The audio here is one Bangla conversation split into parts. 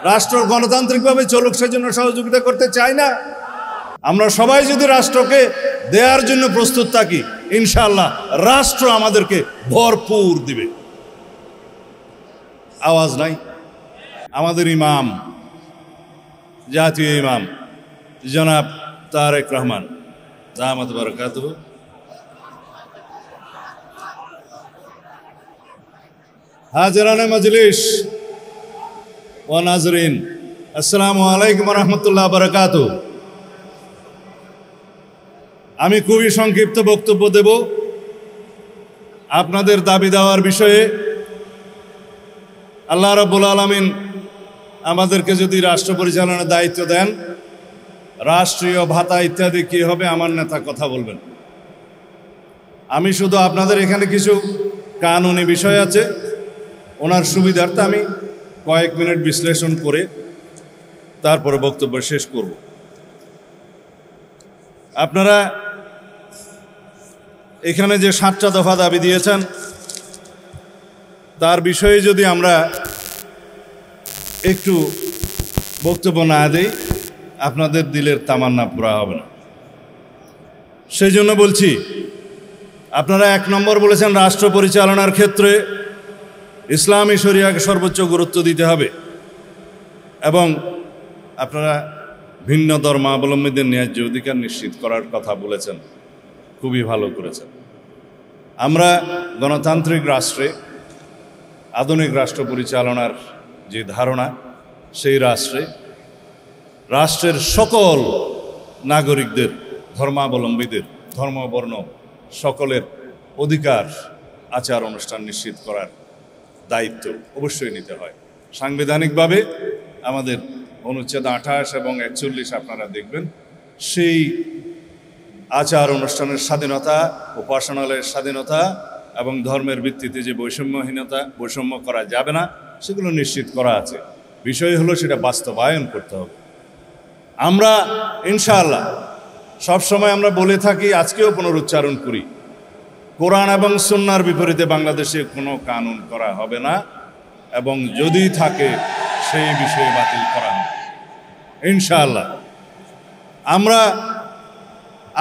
রাষ্ট্র গণতান্ত্রিকভাবে চলুক সেজন্য সহযোগিতা করতে চাই না? আমরা সবাই যদি রাষ্ট্রকে দেওয়ার জন্য প্রস্তুত থাকি, ইনশাআল্লাহ রাষ্ট্র আমাদেরকে ভরপুর দিবে। আওয়াজ নাই? আমাদের ইমাম, জাতীয় ইমাম জনাব তারেক রহমান দামাত বারাকাতুহু হাজিরানে মজলিস ও নাজরিন, আসসালামু আলাইকুম ওয়া রাহমাতুল্লাহি ওয়া বারাকাতুহু। আমি খুবই সংক্ষিপ্ত বক্তব্য দেব আপনাদের দাবি দেওয়ার বিষয়ে। আল্লাহ রাব্বুল আলামিন আমাদেরকে যদি রাষ্ট্র পরিচালনার দায়িত্ব দেন, রাষ্ট্রীয় ভাতা ইত্যাদি কি হবে আমার নেতা কথা বলবেন। আমি শুধু আপনাদের এখানে কিছু কানুনি বিষয় আছে, ওনার সুবিধার্থে আমি কয়েক মিনিট বিশ্লেষণ করে তারপরে বক্তব্য শেষ করব। আপনারা এখানে যে 7টা দফা দাবি দিয়েছেন তার বিষয়ে যদি আমরা একটু বক্তব্য না দেই, আপনাদের দিলের তামান্না পুরা হবে না। সেই জন্য বলছি, আপনারা 1 নম্বর বলেছেন রাষ্ট্র পরিচালনার ক্ষেত্রে ইসলামী শরিয়াকে সর্বোচ্চ গুরুত্ব দিতে হবে, এবং আপনারা ভিন্ন ধর্মাবলম্বীদের ন্যায্য অধিকার নিশ্চিত করার কথা বলেছেন, খুবই ভালো করেছেন। আমরা গণতান্ত্রিক রাষ্ট্রে আধুনিক রাষ্ট্র পরিচালনার যে ধারণা, সেই রাষ্ট্রের সকল নাগরিকদের, ধর্মাবলম্বীদের, ধর্মবর্ণ সকলের অধিকার আচার অনুষ্ঠান নিশ্চিত করার দায়িত্ব অবশ্যই নিতে হয়। সাংবিধানিকভাবে আমাদের অনুচ্ছেদ 28 এবং 41 আপনারা দেখবেন, সেই আচার অনুষ্ঠানের স্বাধীনতা, উপাসনালয়ের স্বাধীনতা এবং ধর্মের ভিত্তিতে যে বৈষম্য করা যাবে না সেগুলো নিশ্চিত করা আছে। বিষয় হলো সেটা বাস্তবায়ন করতে হবে। আমরা ইনশাআল্লাহ সবসময় আমরা বলে থাকি, আজকেও পুনরুচ্চারণ করি, কোরআন এবং সুন্নাহর বিপরীতে বাংলাদেশে কোনো কানুন করা হবে না, এবং যদি থাকে সেই বিষয়ে বাতিল করা হবে ইনশাআল্লাহ।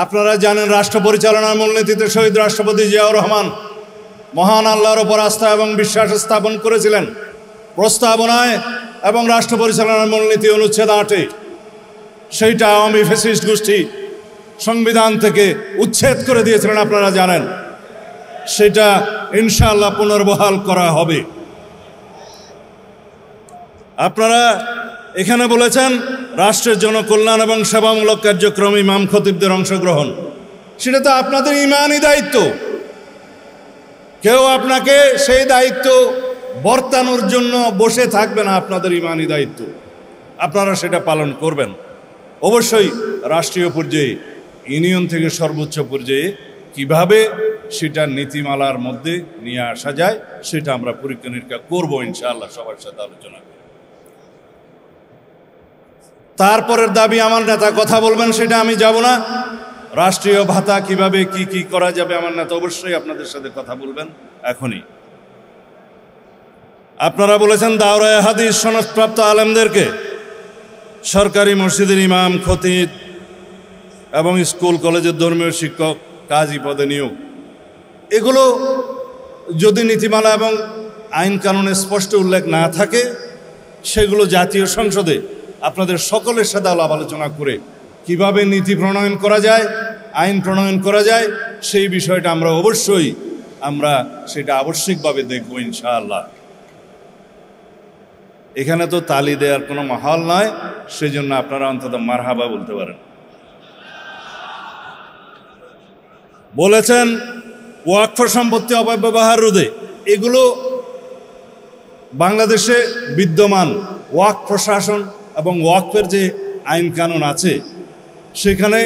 আপনারা জানেন রাষ্ট্র পরিচালনার মূলনীতিতে শহীদ রাষ্ট্রপতি জিয়াউর রহমান মহান আল্লাহর ওপর আস্থা এবং বিশ্বাস স্থাপন করেছিলেন। প্রস্তাবনায় এবং রাষ্ট্র পরিচালনার মূলনীতি অনুচ্ছেদ 8-এ সেইটা আওয়ামী ফ্যাসিস্ট গোষ্ঠী সংবিধান থেকে উচ্ছেদ করে দিয়েছিলেন, আপনারা জানেন। সেটা ইনশাআল্লাহ পুনর্বহাল করা হবে। আপনারা এখানে বলেছেন রাষ্ট্রের জনকল্যাণ এবং সেবামূলক কার্যক্রম ইমাম খতিবদের অংশগ্রহণ, সেটা তো আপনাদের ইমানি দায়িত্ব। কেউ আপনাকে সেই দায়িত্ব বর্তানোর জন্য বসে থাকবে না, আপনাদের ইমানি দায়িত্ব, আপনারা সেটা পালন করবেন। অবশ্যই রাষ্ট্রীয় পর্যায়ে, ইউনিয়ন থেকে সর্বোচ্চ পর্যায়ে কিভাবে সেটা নীতিমালার মধ্যে নিয়ে আসা যায় সেটা আমরা পরীক্ষা নিরীক্ষা করবো ইনশাআল্লাহ, সবার সাথে আলোচনা করব। তারপরের দাবি আমার নেতা কথা বলবেন, সেটা আমি যাব না। রাষ্ট্রীয় ভাতা কিভাবে কি করা যাবে আমার নেতা অবশ্যই আপনাদের সাথে কথা বলবেন এখনই। আপনারা বলেছেন দাওরায়ে হাদিস সনদপ্রাপ্ত আলেমদেরকে সরকারি মসজিদের ইমাম, খতিব এবং স্কুল কলেজের ধর্মীয় শিক্ষক, কাজী পদে নিয়োগ। এগুলো যদি নীতিমালা এবং আইন কানুনে স্পষ্ট উল্লেখ না থাকে, সেগুলো জাতীয় সংসদে আপনাদের সকলের সাথে আলাপ আলোচনা করে কিভাবে নীতি প্রণয়ন করা যায়, আইন প্রণয়ন করা যায়, সেই বিষয়টা আমরা সেটা আবশ্যিকভাবে দেখব ইনশাআল্লাহ। এখানে তো তালি দেওয়ার কোনো মাহল নয়, সেই জন্য আপনারা অন্তত মারহাবা বলতে পারেন। বলেছেন ওয়াকফ সম্পত্তি অপব্যবহার রোধে, এগুলো বাংলাদেশে বিদ্যমান ওয়াকফ প্রশাসন এবং ওয়াকফের যে আইন কানুন আছে সেখানে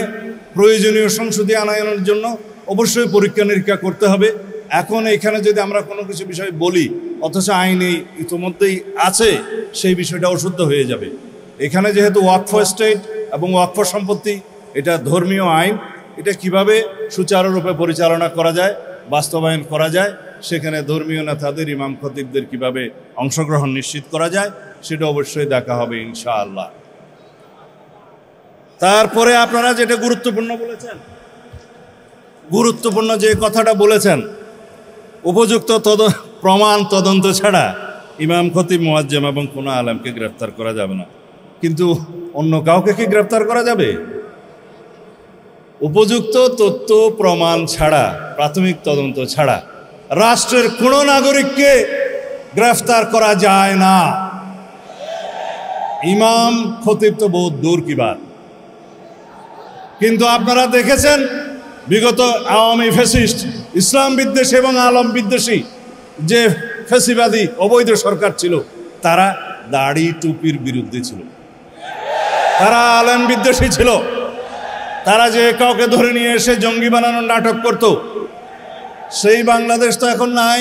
প্রয়োজনীয় সংশোধনী আনয়নের জন্য অবশ্যই পরীক্ষা নিরীক্ষা করতে হবে। এখন এখানে যদি আমরা কোনো কিছু বিষয় বলি অথচ আইনে ইতিমধ্যেই আছে, সেই বিষয়টা অশুদ্ধ হয়ে যাবে। এখানে যেহেতু ওয়াকফ এস্টেট এবং ওয়াকফ সম্পত্তি, এটা ধর্মীয় আইন, এটা কিভাবে সুচারুরূপে পরিচালনা করা যায়, বাস্তবায়ন করা যায়, সেখানে ধর্মীয় নেতাদের, ইমাম খতিবদের কিভাবে অংশগ্রহণ নিশ্চিত করা যায়, সেটা অবশ্যই দেখা হবে ইনশাআল্লাহ। তারপরে আপনারা যেটা গুরুত্বপূর্ণ বলেছেন, গুরুত্বপূর্ণ যে কথাটা বলেছেন, উপযুক্ত প্রমাণ তদন্ত ছাড়া ইমাম, খতিব, মুয়াজ্জিম এবং কোনো আলেমকে গ্রেফতার করা যাবে না। কিন্তু অন্য কাউকে কি গ্রেফতার করা যাবে? উপযুক্ত তথ্য প্রমাণ ছাড়া, প্রাথমিক তদন্ত ছাড়া রাষ্ট্রের কোনো নাগরিককে গ্রেফতার করা যায় না। ইমাম, খতিব তো বহুত দূর কি বাত। কিন্তু আপনারা দেখেছেন বিগত আওয়ামী ফ্যাসিস্ট, ইসলাম বিদ্বেষী এবং আলম বিদ্বেষী যে ফ্যাসিবাদী অবৈধ সরকার ছিল, তারা দাড়ি টুপির বিরুদ্ধে ছিল, তারা আলেম বিদ্বেষী ছিল, তারা যে কাউকে ধরে নিয়ে এসে জঙ্গি বানানোর নাটক করত। সেই বাংলাদেশ তো এখন নাই।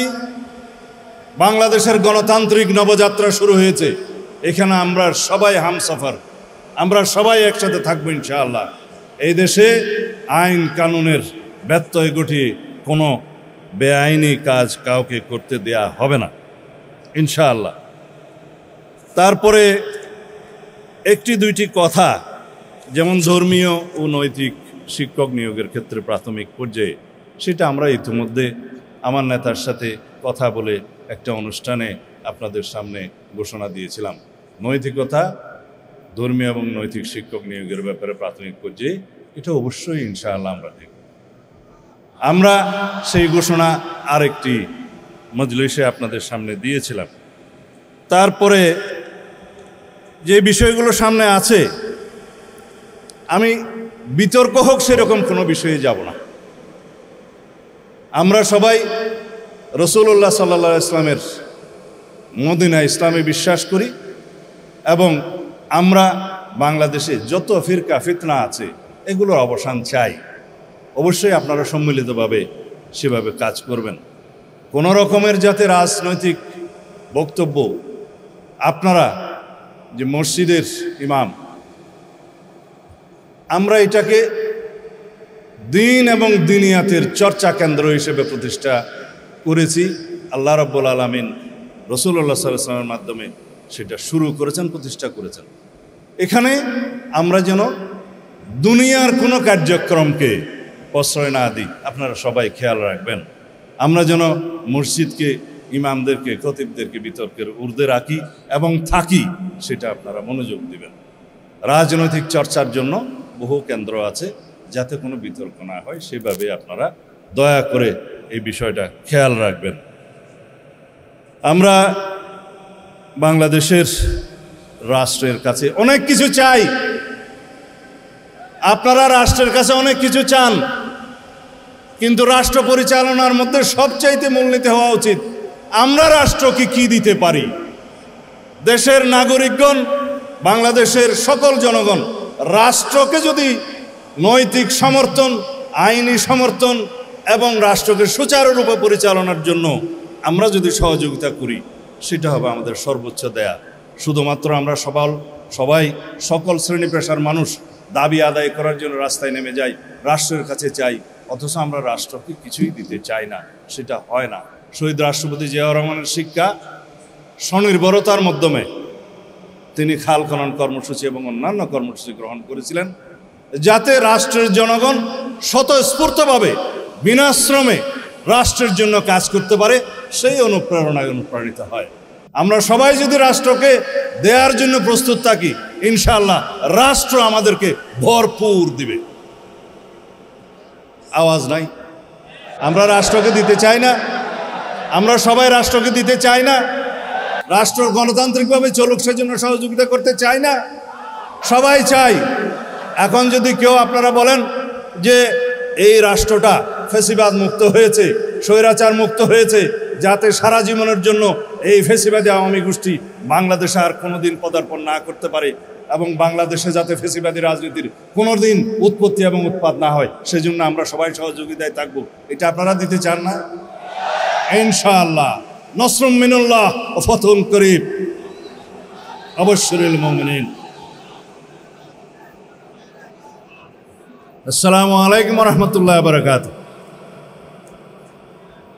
বাংলাদেশের গণতান্ত্রিক নবযাত্রা শুরু হয়েছে। এখানে আমরা সবাই হামসফর, আমরা সবাই একসাথে থাকবো ইনশাআল্লাহ। এই দেশে আইন কানুনের ব্যত্যয় ঘটিয়ে কোনো বেআইনি কাজ কাউকে করতে দেয়া হবে না ইনশাআল্লাহ। তারপরে একটি দুইটি কথা, যেমন ধর্মীয় ও নৈতিক শিক্ষক নিয়োগের ক্ষেত্রে প্রাথমিক পর্যায়ে, সেটা আমরা ইতিমধ্যে আমার নেতার সাথে কথা বলে একটা অনুষ্ঠানে আপনাদের সামনে ঘোষণা দিয়েছিলাম। নৈতিকতা, ধর্মীয় এবং নৈতিক শিক্ষক নিয়োগের ব্যাপারে প্রাথমিক পর্যায়ে এটা অবশ্যই ইনশাআল্লাহ আমরা দেখব। আমরা সেই ঘোষণা আরেকটি মজলিসে আপনাদের সামনে দিয়েছিলাম। তারপরে যে বিষয়গুলো সামনে আছে, আমি বিতর্ক হোক সেরকম কোনো বিষয়ে যাব না। আমরা সবাই রাসূলুল্লাহ সাল্লাল্লাহু আলাইহি ওয়াসাল্লামের মদিনা ইসলামে বিশ্বাস করি এবং আমরা বাংলাদেশে যত ফিরকা ফিতনা আছে এগুলোর অবসান চাই। অবশ্যই আপনারা সম্মিলিতভাবে সেভাবে কাজ করবেন। কোনো রকমের যাতে রাজনৈতিক বক্তব্য, আপনারা যে মসজিদের ইমাম, আমরা এটাকে দিন এবং দিনিয়াতের চর্চা কেন্দ্র হিসেবে প্রতিষ্ঠা করেছি। আল্লাহ রাব্বুল আলামিন রাসূলুল্লাহ সাল্লাল্লাহু আলাইহি ওয়াসাল্লামের মাধ্যমে সেটা শুরু করেছেন, প্রতিষ্ঠা করেছেন। এখানে আমরা যেন দুনিয়ার কোনো কার্যক্রমকে প্রশ্রয় না দিই, আপনারা সবাই খেয়াল রাখবেন। আমরা যেন মসজিদকে, ইমামদেরকে, খতিবদেরকে বিতর্কের ঊর্ধ্বে রাখি এবং থাকি, সেটা আপনারা মনোযোগ দিবেন। রাজনৈতিক চর্চার জন্য বহু কেন্দ্র আছে, যাতে কোনো বিতর্ক না হয় সেভাবে আপনারা দয়া করে এই বিষয়টা খেয়াল রাখবেন। আমরা বাংলাদেশের রাষ্ট্রের কাছে অনেক কিছু চাই, আপনারা রাষ্ট্রের কাছে অনেক কিছু চান, কিন্তু রাষ্ট্র পরিচালনার মধ্যে সবচাইতে মূলনীতি হওয়া উচিত আমরা রাষ্ট্রকে কি দিতে পারি। দেশের নাগরিকগণ, বাংলাদেশের সকল জনগণ রাষ্ট্রকে যদি নৈতিক সমর্থন, আইনি সমর্থন এবং রাষ্ট্রকে সুচারুরূপে পরিচালনার জন্য আমরা যদি সহযোগিতা করি, সেটা হবে আমাদের সর্বোচ্চ দেয়া। শুধুমাত্র আমরা সবাই সকল শ্রেণী পেশার মানুষ দাবি আদায় করার জন্য রাস্তায় নেমে যাই, রাষ্ট্রের কাছে চাই, অথচ আমরা রাষ্ট্রকে কিছুই দিতে চাই না, সেটা হয় না। শহীদ রাষ্ট্রপতি জিয়াউর রহমানের শিক্ষা স্বনির্ভরতার মাধ্যমে তিনি খাল খনন কর্মসূচি এবং অন্যান্য কর্মসূচি গ্রহণ করেছিলেন, যাতে রাষ্ট্রের জনগণ স্বতঃস্ফূর্তভাবে বিনাশ্রমে রাষ্ট্রের জন্য কাজ করতে পারে, সেই অনুপ্রেরণায় অনুপ্রাণিত হয়। আমরা সবাই যদি রাষ্ট্রকে দেওয়ার জন্য প্রস্তুত থাকি, ইনশাআল্লাহ রাষ্ট্র আমাদেরকে ভরপুর দিবে। আওয়াজ নাই? আমরা রাষ্ট্রকে দিতে চাই না, আমরা সবাই রাষ্ট্রকে দিতে চাই না, রাষ্ট্র গণতান্ত্রিকভাবে চলুক সেজন্য সহযোগিতা করতে চাই না, সবাই চাই। এখন যদি কেউ আপনারা বলেন যে এই রাষ্ট্রটা ফ্যাসিবাদ মুক্ত হয়েছে, স্বৈরাচার মুক্ত হয়েছে, যাতে সারা জীবনের জন্য এই ফ্যাসিবাদী আওয়ামী গোষ্ঠী বাংলাদেশে আর কোনোদিন পদার্পণ না করতে পারে এবং বাংলাদেশে যাতে ফ্যাসিবাদী রাজনীতির কোনোদিন উৎপত্তি এবং উৎপাদ না হয়, সেজন্য আমরা সবাই সহযোগিতায় থাকবো, এটা আপনারা দিতে চান না? ইনশাআল্লাহ। নসরুম মিনাল্লাহ ওয়া ফাতহুন করিব। আবাশশিরিল মুমিনিন। আসসালামু আলাইকুম ওয়া রাহমাতুল্লাহি ওয়া বারাকাতুহু।